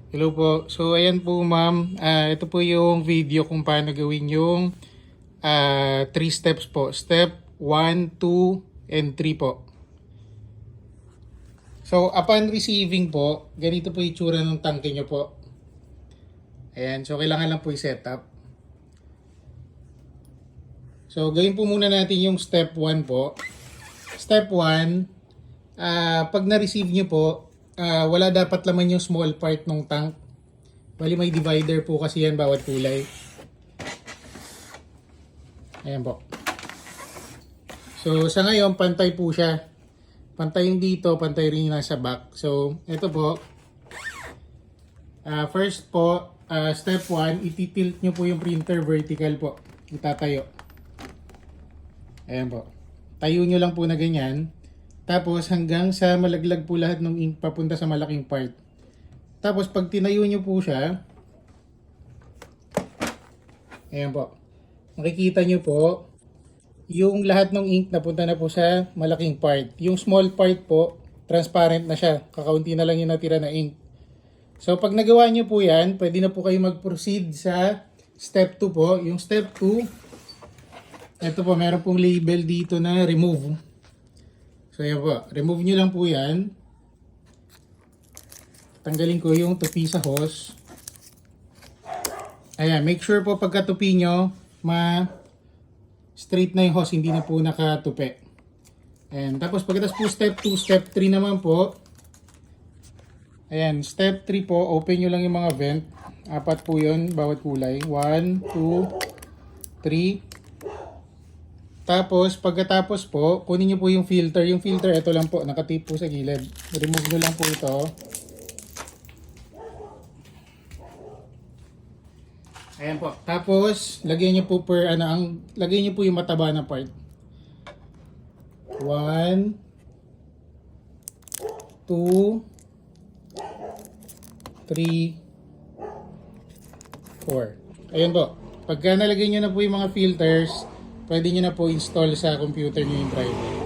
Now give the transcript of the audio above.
Hello po. So ayan po ma'am, ito po yung video kung paano gawin yung 3 steps po. Step 1, 2, and 3 po. So upon receiving po, ganito po yung itsura ng tangke nyo po. Ayan, so kailangan lang po i-setup. So gawin po muna natin yung step 1 po. Step 1, pag na-receive nyo po, wala dapat laman yung small part ng tank. Bali may divider po kasi yan bawat kulay. Ayan po. So sa ngayon pantay po siya. Pantay yung dito, pantay rin yung nasa back. So ito po. First po, step 1, ititilt nyo po yung printer vertical po. Itatayo. Ayan po. Tayo nyo lang po na ganyan. Tapos hanggang sa malaglag po lahat ng ink papunta sa malaking part. Tapos pag tinayo nyo po siya, ayan po, makikita nyo po yung lahat ng ink napunta na po sa malaking part. Yung small part po, transparent na siya. Kakaunti na lang yung natira na ink. So pag nagawa nyo po yan, pwede na po kayo mag-proceed sa step 2 po. Yung step 2, ito po, meron pong label dito na remove. So yan po, remove nyo lang po yan. Tanggalin ko yung tupi sa hose. Ayan, make sure po pagka tupi nyo, straight na yung hose, hindi na po nakatupi. Ayan, tapos pagkatapos po step 2, step 3 naman po. Ayan, step 3 po, open nyo lang yung mga vent. 4 po yun, bawat kulay. 1, 2, 3. Tapos, pagkatapos po, kunin nyo po yung filter. Yung filter, ito lang po, nakatip po sa gilid. Remove nyo lang po ito. Ayan po. Tapos, lagyan nyo po lagyan nyo po yung mataba na part. 1, 2, 3, 4. Ayan po. Pagka nalagyan nyo na po yung mga filters, pwede nyo na po install sa computer nyo yung driver.